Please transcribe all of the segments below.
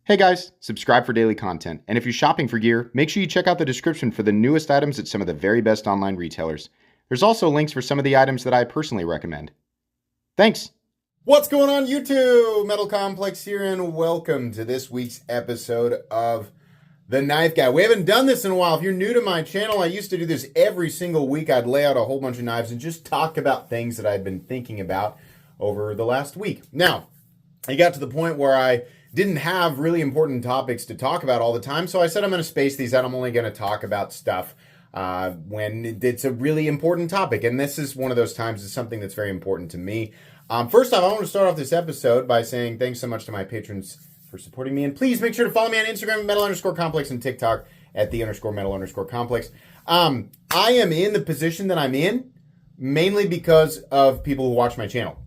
Hey guys, subscribe for daily content. And if you're shopping for gear, make sure you check out the description for the newest items at some of the very best online retailers. There's also links for some of the items that I personally recommend. Thanks! What's going on YouTube? Metal Complex here, and welcome to this week's episode of The Knife Guy. We haven't done this in a while. If you're new to my channel, I used to do this every single week. I'd lay out a whole bunch of knives and just talk about things that I'd been thinking about over the last week. Now, I got to the point where I didn't have really important topics to talk about all the time, so I said I'm going to space these out. I'm only going to talk about stuff when it's a really important topic, and this is one of those times. It's something that's very important to me. First off, I want to start off this episode by saying thanks so much to my patrons for supporting me, and please make sure to follow me on Instagram at metal_complex and TikTok at _metal_complex. I am in the position that I'm in mainly because of people who watch my channel,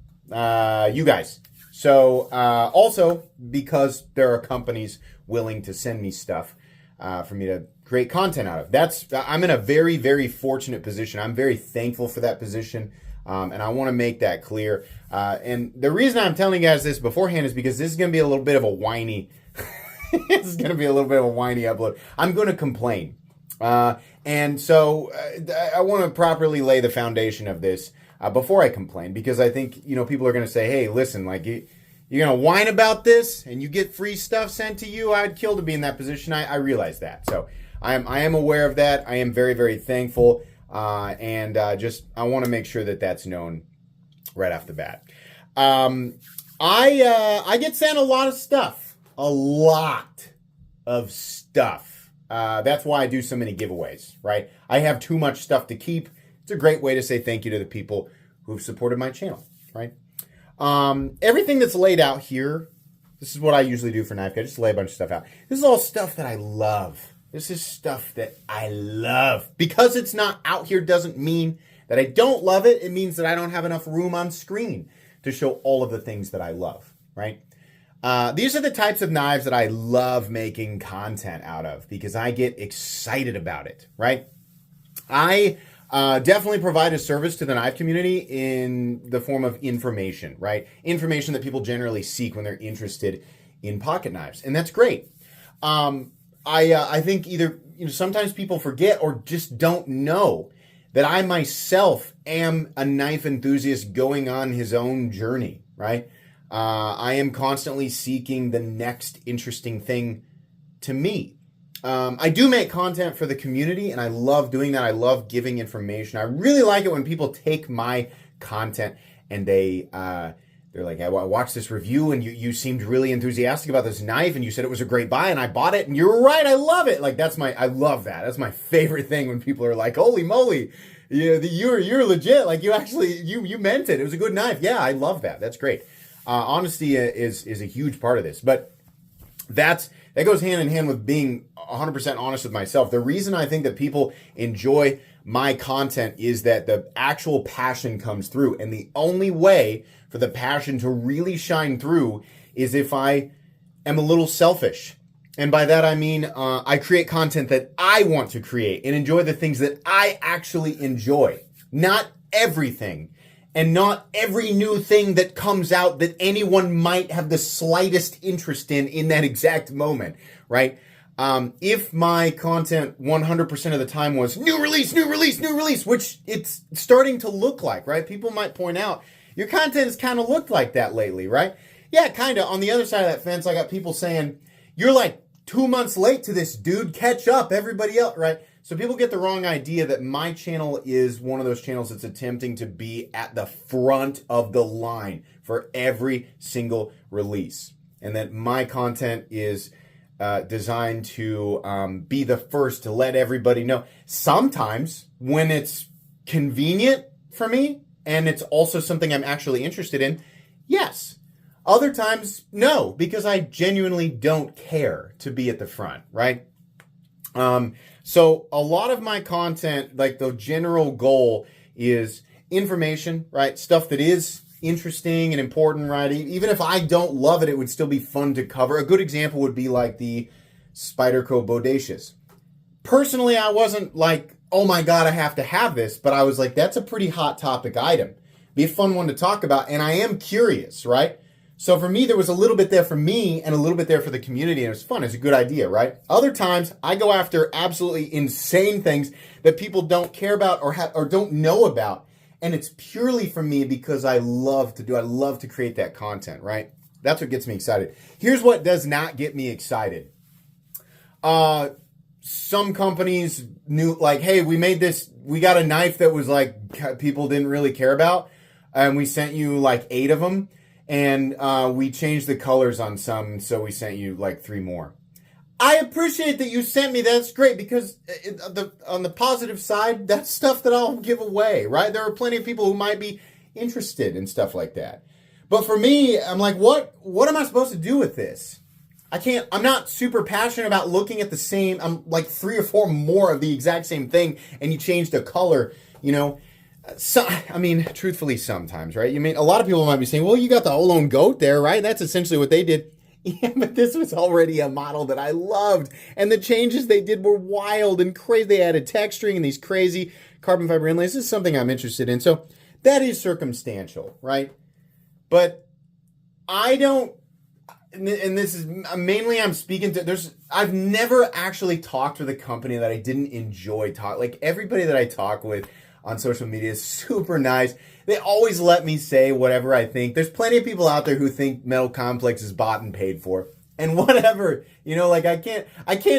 you guys. So, also because there are companies willing to send me stuff for me to create content out of. I'm in a very, very fortunate position. I'm very thankful for that position, and I want to make that clear. And the reason I'm telling you guys this beforehand is because this is going to be a little bit of a whiny, this is going to be a little bit of a whiny upload. I'm going to complain. And so I want to properly lay the foundation of this before I complain, because I think, people are going to say, hey, listen, like, you're going to whine about this and you get free stuff sent to you. I'd kill to be in that position. I realize that. So I am aware of that. I am very, very thankful. And I want to make sure that that's known right off the bat. I get sent a lot of stuff. That's why I do so many giveaways, right? I have too much stuff to keep. It's a great way to say thank you to the people who've supported my channel, right? Everything that's laid out here, this is what I usually do for Knife Guy. Just lay a bunch of stuff out. This is all stuff that I love. This is stuff that I love. Because it's not out here doesn't mean that I don't love it. It means that I don't have enough room on screen to show all of the things that I love, right? These are the types of knives that I love making content out of because I get excited about it, right? I definitely provide a service to the knife community in the form of information, right? Information that people generally seek when they're interested in pocket knives, and that's great. I think either sometimes people forget or just don't know that I myself am a knife enthusiast going on his own journey, right? I am constantly seeking the next interesting thing to me. I do make content for the community, and I love doing that. I love giving information. I really like it when people take my content and they're like, I watched this review and you seemed really enthusiastic about this knife and you said it was a great buy and I bought it and you were right. I love it. Like I love that. That's my favorite thing when people are like, holy moly, you're legit. Like you meant it. It was a good knife. Yeah, I love that. That's great. Honesty is a huge part of this, but that goes hand in hand with being 100% honest with myself. The reason I think that people enjoy my content is that the actual passion comes through. And the only way for the passion to really shine through is if I am a little selfish. And by that, I mean, I create content that I want to create and enjoy the things that I actually enjoy. Not everything. And not every new thing that comes out that anyone might have the slightest interest in that exact moment, right? If my content 100% of the time was new release, which it's starting to look like, right? People might point out, your content has kind of looked like that lately, right? Yeah, kind of. On the other side of that fence, I got people saying, you're like 2 months late to this, dude. Catch up, everybody else, right? So people get the wrong idea that my channel is one of those channels that's attempting to be at the front of the line for every single release. And that my content is designed to be the first to let everybody know. Sometimes when it's convenient for me and it's also something I'm actually interested in, yes. Other times, no, because I genuinely don't care to be at the front, right? So a lot of my content, like the general goal is information, right? Stuff that is interesting and important, right? Even if I don't love it, it would still be fun to cover. A good example would be like the Spyderco Bodacious. Personally, I wasn't like, oh my God, I have to have this, but I was like, that's a pretty hot topic item. Be a fun one to talk about, and I am curious, right? So for me, there was a little bit there for me and a little bit there for the community, and it was fun. It's a good idea, right? Other times, I go after absolutely insane things that people don't care about or don't know about, and it's purely for me because I love to create that content, right? That's what gets me excited. Here's what does not get me excited. Some companies knew, like, hey, we got a knife that was like people didn't really care about, and we sent you like 8 of them. And we changed the colors on some, so we sent you like 3 more. I appreciate that you sent me. That's great, because on the positive side, that's stuff that I'll give away, right? There are plenty of people who might be interested in stuff like that. But for me, I'm like, what am I supposed to do with this? I'm not super passionate about looking at the same, I'm like 3 or 4 more of the exact same thing, and you change the color, you know? So, I mean, truthfully, sometimes, right? You mean, a lot of people might be saying, well, you got the whole goat there, right? That's essentially what they did. Yeah, but this was already a model that I loved. And the changes they did were wild and crazy. They added texturing and these crazy carbon fiber inlays. This is something I'm interested in. So that is circumstantial, right? But I don't, and this is mainly I'm speaking to, I've never actually talked with a company that I didn't enjoy talking. Like, everybody that I talk with on social media is super nice. They always let me say whatever I think. There's plenty of people out there who think Metal Complex is bought and paid for. And whatever, you know, like I can't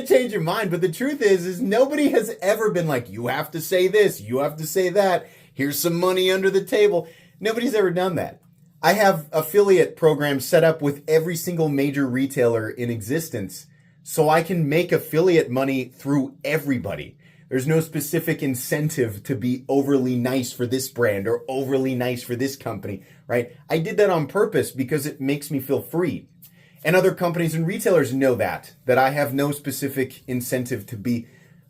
change your mind. But the truth is nobody has ever been like, you have to say this, you have to say that. Here's some money under the table. Nobody's ever done that. I have affiliate programs set up with every single major retailer in existence, so I can make affiliate money through everybody. There's no specific incentive to be overly nice for this brand or overly nice for this company, right? I did that on purpose because it makes me feel free. And other companies and retailers know that I have no specific incentive to be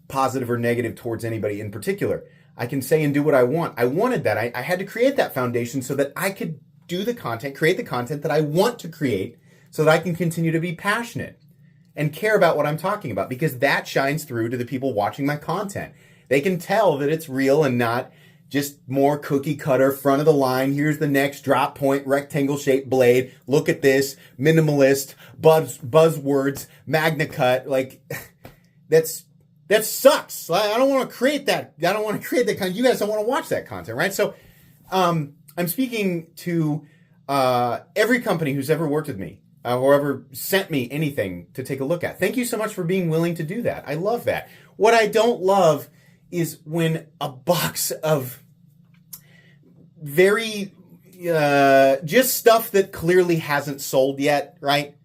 positive or negative towards anybody in particular. I can say and do what I want. I wanted that. I had to create that foundation so that I could do the content, create the content that I want to create, so that I can continue to be passionate and care about what I'm talking about, because that shines through to the people watching my content. They can tell that it's real and not just more cookie cutter, front of the line. Here's the next drop point, rectangle shaped blade. Look at this, minimalist, buzzwords, Magna Cut. Like, that sucks. I don't want to create that. I don't want to create that content. You guys don't want to watch that content, right? So, I'm speaking to every company who's ever worked with me. Or ever sent me anything to take a look at. Thank you so much for being willing to do that. I love that. What I don't love is when a box of very, just stuff that clearly hasn't sold yet, right?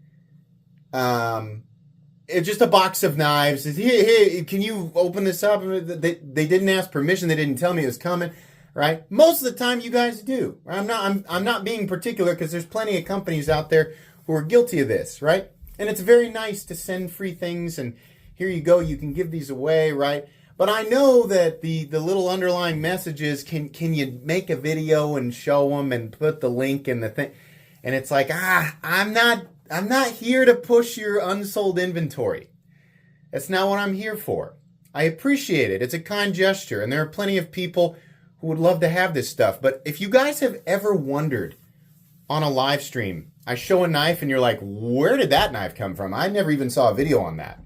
It's just a box of knives. Hey, can you open this up? They didn't ask permission. They didn't tell me it was coming, right? Most of the time you guys do. I'm not being particular, because there's plenty of companies out there who are guilty of this, right? And it's very nice to send free things, and here you go, you can give these away, right? But I know that the little underlying messages, can you make a video and show them and put the link in the thing? And it's like, I'm not here to push your unsold inventory. That's not what I'm here for. I appreciate it. It's a kind gesture, and there are plenty of people who would love to have this stuff. But if you guys have ever wondered on a live stream, I show a knife and you're like, where did that knife come from? I never even saw a video on that.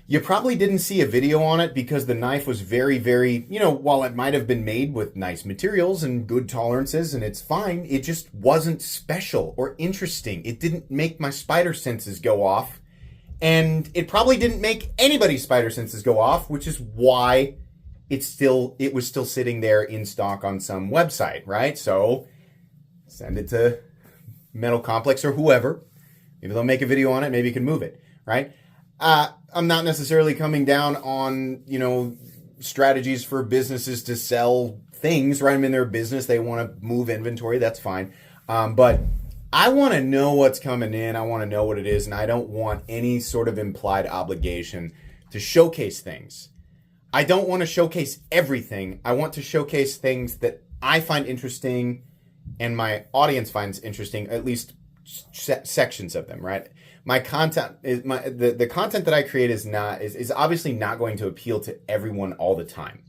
You probably didn't see a video on it because the knife was very, very, while it might have been made with nice materials and good tolerances and it's fine, it just wasn't special or interesting. It didn't make my spider senses go off. And it probably didn't make anybody's spider senses go off, which is why it was still sitting there in stock on some website, right? So send it to Metal Complex or whoever. Maybe they'll make a video on it. Maybe you can move it, right? I'm not necessarily coming down on, strategies for businesses to sell things, right? I mean, they're a business. They want to move inventory. That's fine. But I want to know what's coming in. I want to know what it is. And I don't want any sort of implied obligation to showcase things. I don't want to showcase everything. I want to showcase things that I find interesting and my audience finds interesting, at least sections of them, right? My content is the content that I create is obviously not going to appeal to everyone all the time,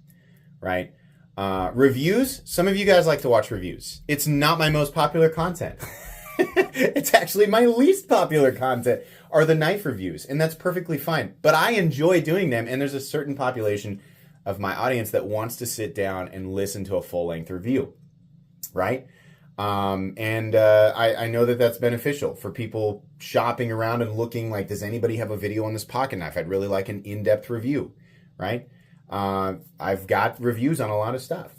right? Reviews, some of you guys like to watch reviews. It's not my most popular content. It's actually my least popular content are the knife reviews, and that's perfectly fine. But I enjoy doing them, and there's a certain population of my audience that wants to sit down and listen to a full-length review, right? I know that that's beneficial for people shopping around and looking like, does anybody have a video on this pocket knife? I'd really like an in-depth review, right? I've got reviews on a lot of stuff.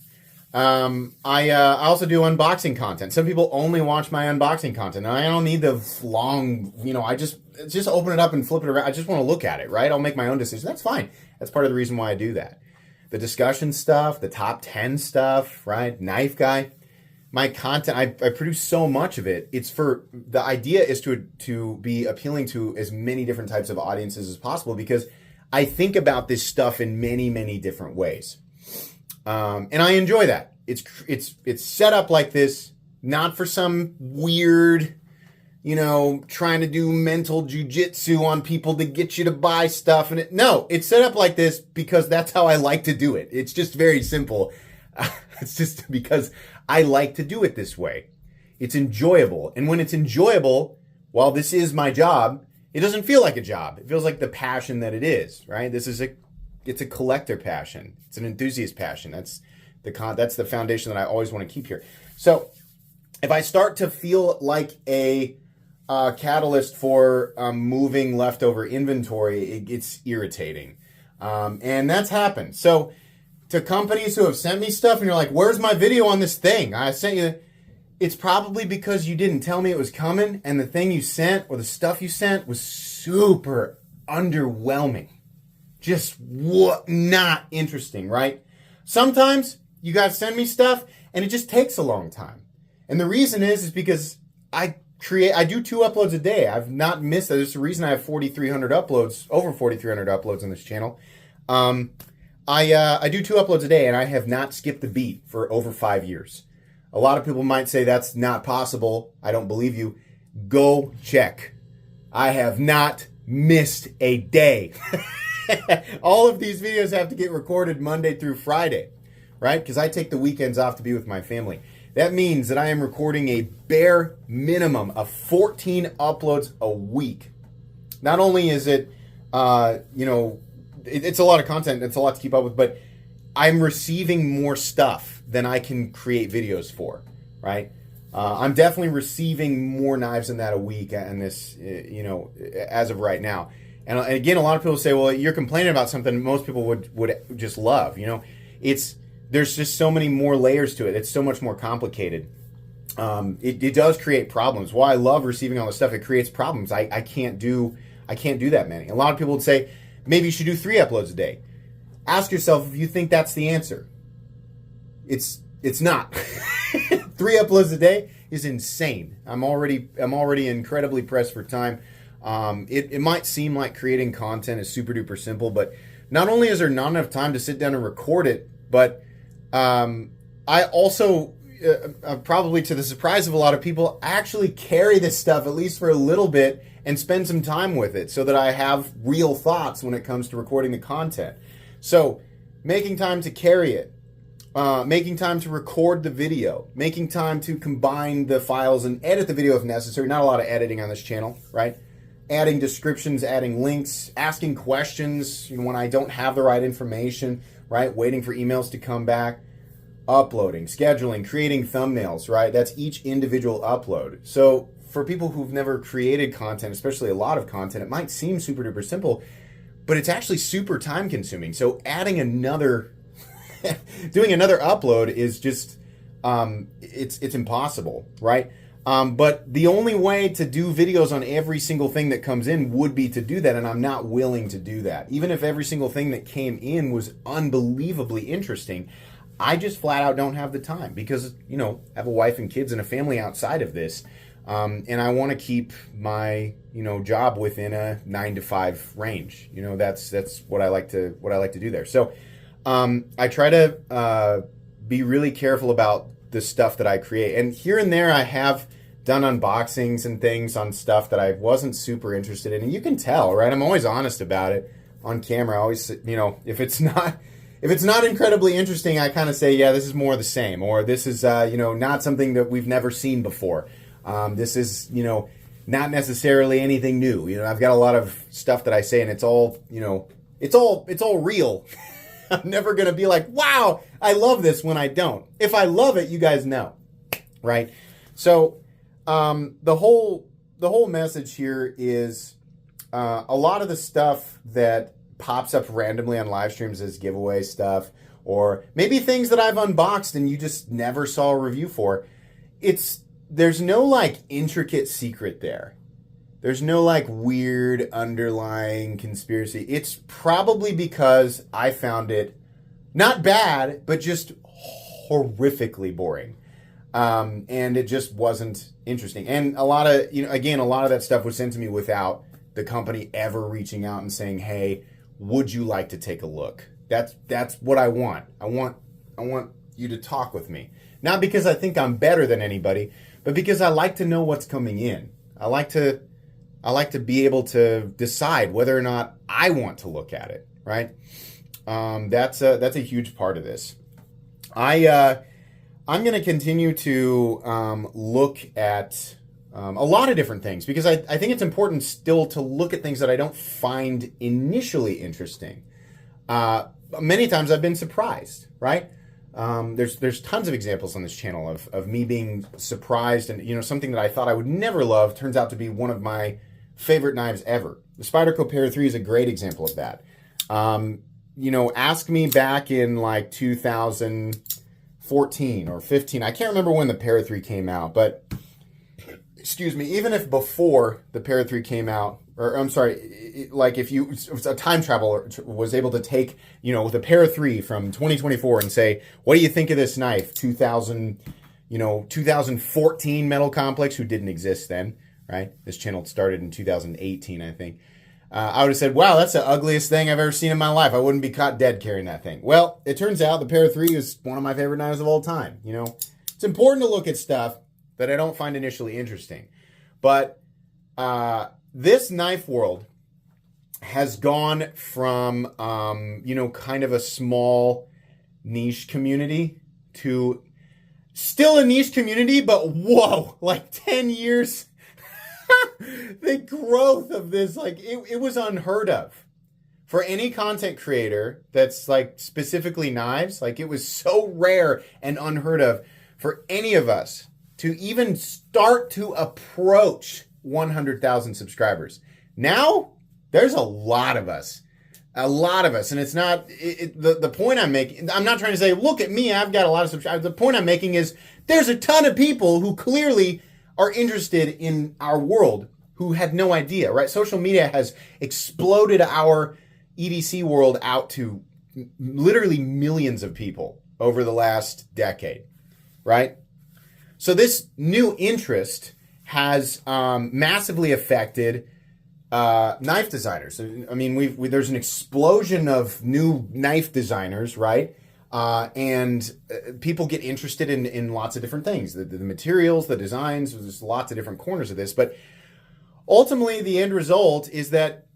I also do unboxing content. Some people only watch my unboxing content. And I don't need the long, I just open it up and flip it around. I just want to look at it, right? I'll make my own decision. That's fine. That's part of the reason why I do that. The discussion stuff, the top 10 stuff, right? Knife guy. My content, I produce so much of it. The idea is to be appealing to as many different types of audiences as possible, because I think about this stuff in many, many different ways. And I enjoy that. It's set up like this, not for some weird, trying to do mental jujitsu on people to get you to buy stuff. No, it's set up like this because that's how I like to do it. It's just very simple. It's just because I like to do it this way. It's enjoyable. And when it's enjoyable, while this is my job, it doesn't feel like a job. It feels like the passion that it is, right? It's a collector passion. It's an enthusiast passion. That's the foundation that I always want to keep here. So if I start to feel like a catalyst for moving leftover inventory, it's irritating. And that's happened. So to companies who have sent me stuff and you're like, where's my video on this thing? I sent you. It's probably because you didn't tell me it was coming, and the thing you sent or the stuff you sent was super underwhelming. Just not interesting, right? Sometimes you guys send me stuff and it just takes a long time. And the reason is because I do 2 uploads a day. I've not missed that. There's a reason I have 4,300 uploads, over 4,300 uploads on this channel. I do 2 uploads a day, and I have not skipped a beat for over 5 years. A lot of people might say that's not possible. I don't believe you. Go check. I have not missed a day. All of these videos have to get recorded Monday through Friday, right? Because I take the weekends off to be with my family. That means that I am recording a bare minimum of 14 uploads a week. Not only is it, it's a lot of content, it's a lot to keep up with, but I'm receiving more stuff than I can create videos for, right? I'm definitely receiving more knives than that a week, and this, as of right now. And again, a lot of people say, well, you're complaining about something most people would just love. There's just so many more layers to it. It's so much more complicated. It does create problems. While I love receiving all this stuff, it creates problems. I can't do that many. A lot of people would say, maybe you should do 3 uploads a day. Ask yourself if you think that's the answer. It's not. 3 uploads a day is insane. I'm already incredibly pressed for time. It might seem like creating content is super duper simple, but not only is there not enough time to sit down and record it, but I also, probably to the surprise of a lot of people, actually carry this stuff at least for a little bit and spend some time with it so that I have real thoughts when it comes to recording the content. So making time to carry it, making time to record the video, making time to combine the files and edit the video if necessary. Not a lot of editing on this channel, right? Adding descriptions, adding links, asking questions when I don't have the right information, right? Waiting for emails to come back, uploading, scheduling, creating thumbnails, right? That's each individual upload. So for people who've never created content, especially a lot of content, it might seem super duper simple, but it's actually super time consuming. So adding another, doing another upload is just, it's impossible, right? But the only way to do videos on every single thing that comes in would be to do that, and I'm not willing to do that. Even if every single thing that came in was unbelievably interesting, I just flat out don't have the time because, I have a wife and kids and a family outside of this. And I want to keep my, job within a 9 to 5 range. That's what I like to do there. So, I try to, be really careful about the stuff that I create. And here and there I have done unboxings and things on stuff that I wasn't super interested in. And you can tell, right? I'm always honest about it on camera. I always, if it's not incredibly interesting, I kind of say, yeah, this is more of the same, or this is, not something that we've never seen before. This is, not necessarily anything new. I've got a lot of stuff that I say, and it's all, it's all real. I'm never going to be like, wow, I love this when I don't. If I love it, you guys know, right? So the whole message here is a lot of the stuff that pops up randomly on live streams as giveaway stuff, or maybe things that I've unboxed and you just never saw a review for. There's no like intricate secret there. There's no like weird underlying conspiracy. It's probably because I found it not bad, but just horrifically boring. And it just wasn't interesting. And a lot of that stuff was sent to me without the company ever reaching out and saying, hey, would you like to take a look? That's what I want. I want you to talk with me. Not because I think I'm better than anybody, but because I like to know what's coming in. I like to be able to decide whether or not I want to look at it, right? That's a huge part of this. I'm going to continue to look at a lot of different things because I think it's important still to look at things that I don't find initially interesting. Many times I've been surprised, right? There's tons of examples on this channel of me being surprised, and something that I thought I would never love turns out to be one of my favorite knives ever. The Spyderco Para 3 is a great example of that. Ask me back in like 2014 or 15. I can't remember when the Para 3 came out, but excuse me, even if before the Para 3 came out, or I'm sorry, like if a time traveler was able to take, the Para 3 from 2024 and say, what do you think of this knife? 2014 Metal Complex, who didn't exist then, right? This channel started in 2018, I think. I would have said, wow, that's the ugliest thing I've ever seen in my life. I wouldn't be caught dead carrying that thing. Well, it turns out the Para 3 is one of my favorite knives of all time. It's important to look at stuff that I don't find initially interesting. But this knife world has gone from, kind of a small niche community to still a niche community, but whoa, like 10 years. The growth of this, like, it was unheard of. For any content creator that's, like, specifically knives, like, it was so rare and unheard of for any of us to even start to approach 100,000 subscribers. Now, there's a lot of us. And it's not, the point I'm making, I'm not trying to say, look at me, I've got a lot of subscribers. The point I'm making is there's a ton of people who clearly are interested in our world who had no idea, right? Social media has exploded our EDC world out to literally millions of people over the last decade, right? So this new interest has massively affected knife designers. I mean, there's an explosion of new knife designers, right? And people get interested in lots of different things, the materials, the designs. There's lots of different corners of this, but ultimately the end result is that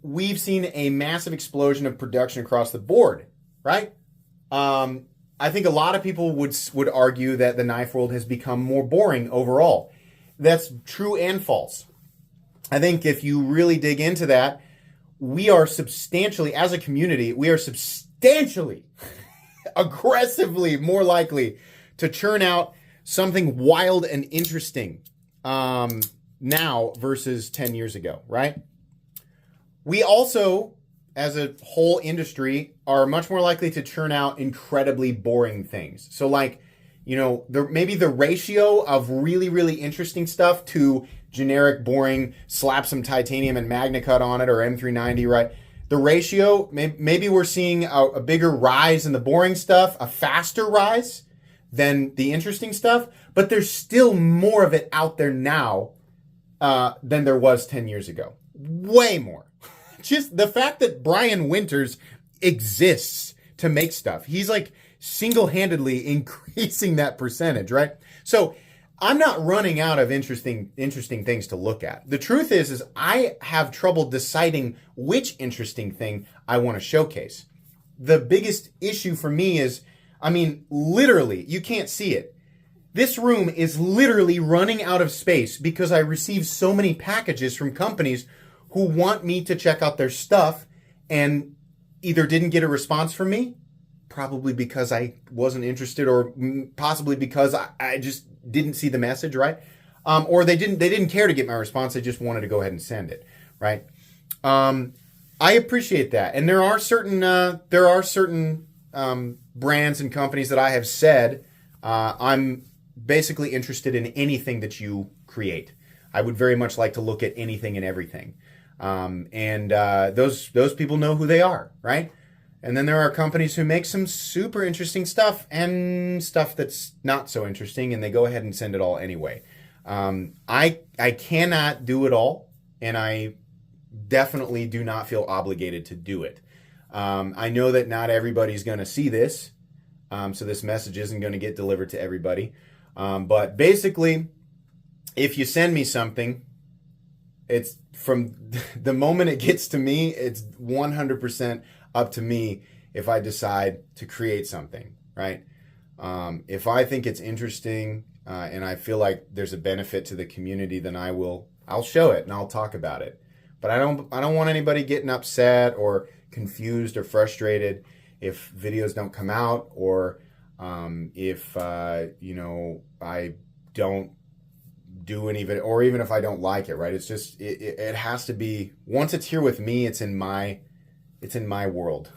we've seen a massive explosion of production across the board, right? I think a lot of people would argue that the knife world has become more boring overall. That's true and false. I think if you really dig into that, we are substantially, as a community, aggressively more likely to churn out something wild and interesting now versus 10 years ago, right? We also, as a whole industry, are much more likely to churn out incredibly boring things. So like, maybe the ratio of really, really interesting stuff to generic, boring, slap some titanium and Magna Cut on it or M390, right? The ratio, maybe we're seeing a bigger rise in the boring stuff, a faster rise than the interesting stuff, but there's still more of it out there now than there was 10 years ago. Way more. Just the fact that Brian Winters exists to make stuff, he's like single-handedly increasing that percentage, right? So I'm not running out of interesting things to look at. The truth is I have trouble deciding which interesting thing I want to showcase. The biggest issue for me is, literally, you can't see it. This room is literally running out of space because I receive so many packages from companies who want me to check out their stuff and either didn't get a response from me, probably because I wasn't interested, or possibly because I just didn't see the message, right? Or they didn't care to get my response. They just wanted to go ahead and send it, right? I appreciate that, and there are certain brands and companies that I have said I'm basically interested in anything that you create. I would very much like to look at anything and everything, and those people know who they are, right? And then there are companies who make some super interesting stuff and stuff that's not so interesting, and they go ahead and send it all anyway. I cannot do it all, and I definitely do not feel obligated to do it. I know that not everybody's going to see this, so this message isn't going to get delivered to everybody. But basically, if you send me something, it's from the moment it gets to me, it's 100% up to me if I decide to create something, right? If I think it's interesting and I feel like there's a benefit to the community, then I'll show it and I'll talk about it. But I don't want anybody getting upset or confused or frustrated if videos don't come out, or if I don't do any of it, or even if I don't like it, right? It's just it has to be, once it's here with me, it's in my world.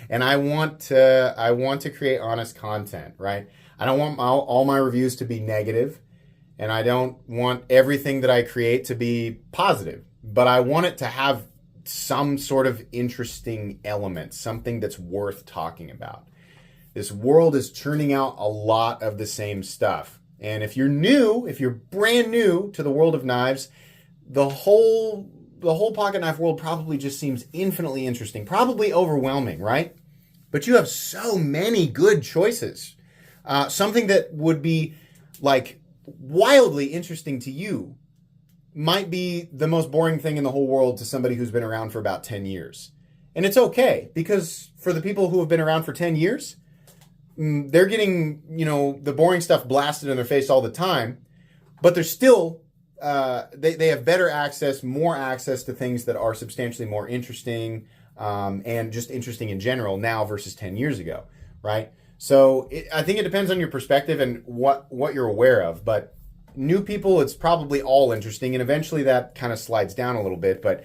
And I want to create honest content, right? I don't want all my reviews to be negative, and I don't want everything that I create to be positive, but I want it to have some sort of interesting element, something that's worth talking about. This world is churning out a lot of the same stuff. And if you're brand new to the world of knives, the whole pocket knife world probably just seems infinitely interesting, probably overwhelming, right? But you have so many good choices. Something that would be like wildly interesting to you might be the most boring thing in the whole world to somebody who's been around for about 10 years. And it's okay, because for the people who have been around for 10 years, they're getting, the boring stuff blasted in their face all the time, but they're still, they have better access, more access to things that are substantially more interesting, and just interesting in general now versus 10 years ago, right? So I think it depends on your perspective and what you're aware of, but new people, it's probably all interesting, and eventually that kind of slides down a little bit, but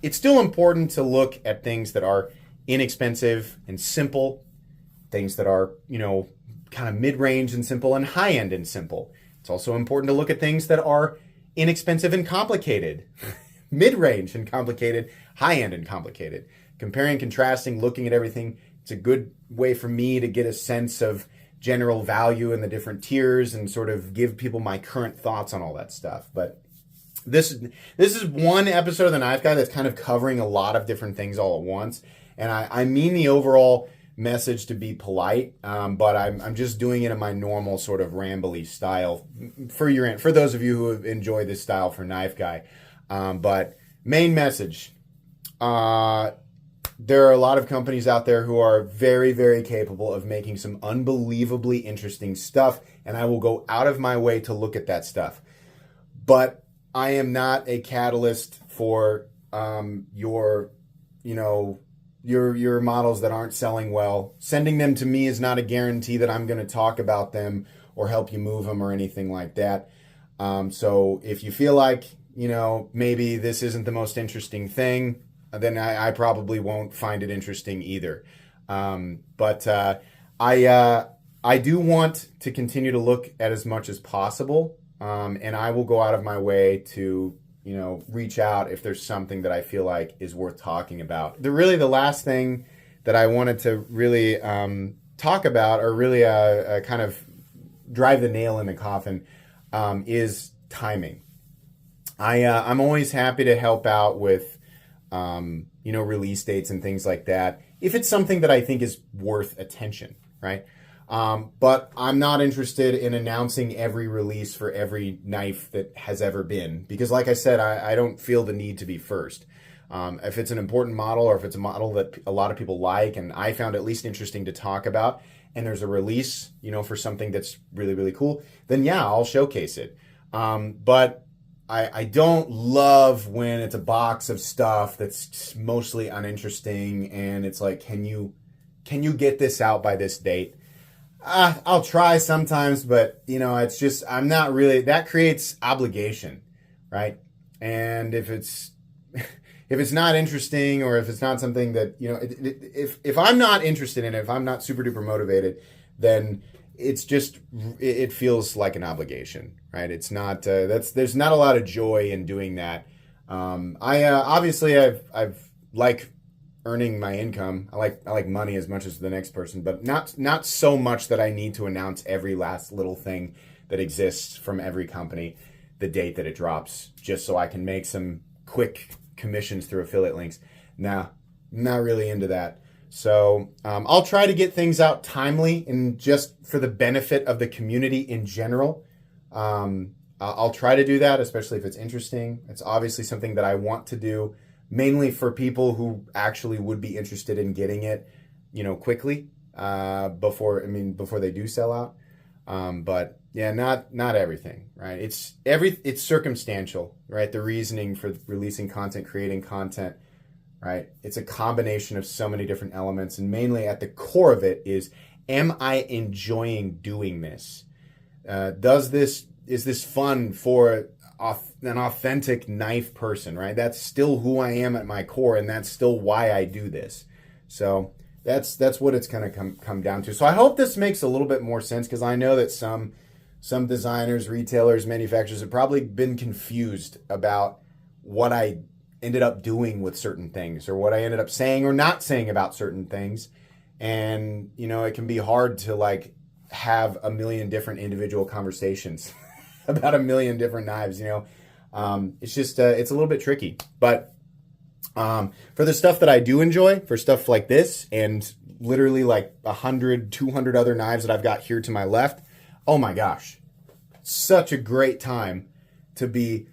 it's still important to look at things that are inexpensive and simple, things that are, kind of mid-range and simple, and high-end and simple. It's also important to look at things that are inexpensive and complicated, mid-range and complicated, high-end and complicated. Comparing, contrasting, looking at everything, it's a good way for me to get a sense of general value in the different tiers and sort of give people my current thoughts on all that stuff. But this is one episode of the Knife Guy that's kind of covering a lot of different things all at once. And I mean the overall message to be polite, but I'm just doing it in my normal sort of rambly style for those of you who have enjoyed this style for Knife Guy. But main message, there are a lot of companies out there who are very, very capable of making some unbelievably interesting stuff, and I will go out of my way to look at that stuff. But I am not a catalyst for your models that aren't selling well. Sending them to me is not a guarantee that I'm going to talk about them or help you move them or anything like that. So if you feel like, maybe this isn't the most interesting thing, then I probably won't find it interesting either. But I do want to continue to look at as much as possible, and I will go out of my way to reach out if there's something that I feel like is worth talking about. The last thing that I wanted to really talk about, or really kind of drive the nail in the coffin, is timing. I'm always happy to help out with release dates and things like that, if it's something that I think is worth attention, right? But I'm not interested in announcing every release for every knife that has ever been, because like I said, I don't feel the need to be first. If it's an important model, or if it's a model that a lot of people like and I found at least interesting to talk about, and there's a release, for something that's really, really cool, then yeah, I'll showcase it. But I don't love when it's a box of stuff that's mostly uninteresting and it's like, can you get this out by this date? I'll try sometimes, but it's just, I'm not really, that creates obligation, right? And if it's not interesting, or if it's not something that, if I'm not interested in it, if I'm not super duper motivated, then it's just, it feels like an obligation, right? It's not, there's not a lot of joy in doing that. Obviously I've like earning my income. I like money as much as the next person, but not so much that I need to announce every last little thing that exists from every company, the date that it drops, just so I can make some quick commissions through affiliate links. Nah, not really into that. So I'll try to get things out timely and just for the benefit of the community in general. I'll try to do that, especially if it's interesting. It's obviously something that I want to do, mainly for people who actually would be interested in getting it, quickly, before they do sell out. But yeah, not everything, right? It's circumstantial, right? The reasoning for releasing content, creating content, right? It's a combination of so many different elements, and mainly at the core of it is, am I enjoying doing this? Is this fun for an authentic knife person, right? That's still who I am at my core, and that's still why I do this. So that's what it's going to come down to. So I hope this makes a little bit more sense, because I know that some designers, retailers, manufacturers have probably been confused about what I ended up doing with certain things, or what I ended up saying or not saying about certain things. And, it can be hard to have a million different individual conversations about a million different knives, It's just, it's a little bit tricky. But for the stuff that I do enjoy, for stuff like this, and literally 100, 200 other knives that I've got here to my left, oh my gosh, such a great time to be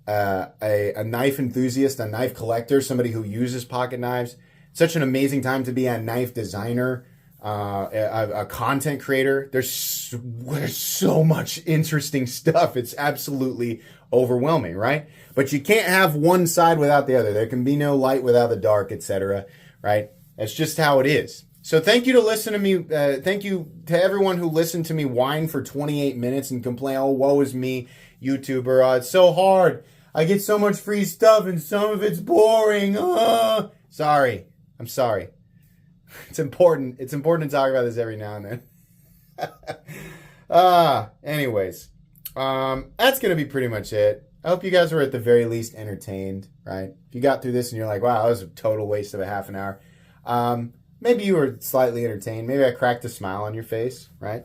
a knife enthusiast, a knife collector, somebody who uses pocket knives. Such an amazing time to be a knife designer, a content creator. There's so much interesting stuff. It's absolutely overwhelming, right? But you can't have one side without the other. There can be no light without the dark, etc., right? That's just how it is. So thank you to listen to me. Thank you to everyone who listened to me whine for 28 minutes and complain, oh, woe is me, YouTuber. It's so hard. I get so much free stuff and some of it's boring. Sorry. I'm sorry. It's important. It's important to talk about this every now and then. Anyways, that's going to be pretty much it. I hope you guys were at the very least entertained, right? If you got through this and you're like, wow, that was a total waste of a half an hour. Maybe you were slightly entertained. Maybe I cracked a smile on your face, right?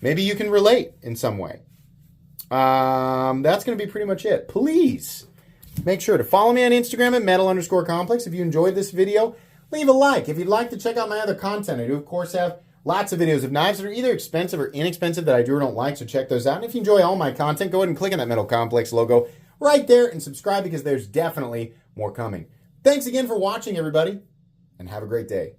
Maybe you can relate in some way. That's going to be pretty much it. Please make sure to follow me on Instagram at metal_complex. If you enjoyed this video, leave a like. If you'd like to check out my other content, I do, of course, have lots of videos of knives that are either expensive or inexpensive that I do or don't like, so check those out. And if you enjoy all my content, go ahead and click on that Metal Complex logo right there and subscribe, because there's definitely more coming. Thanks again for watching, everybody, and have a great day.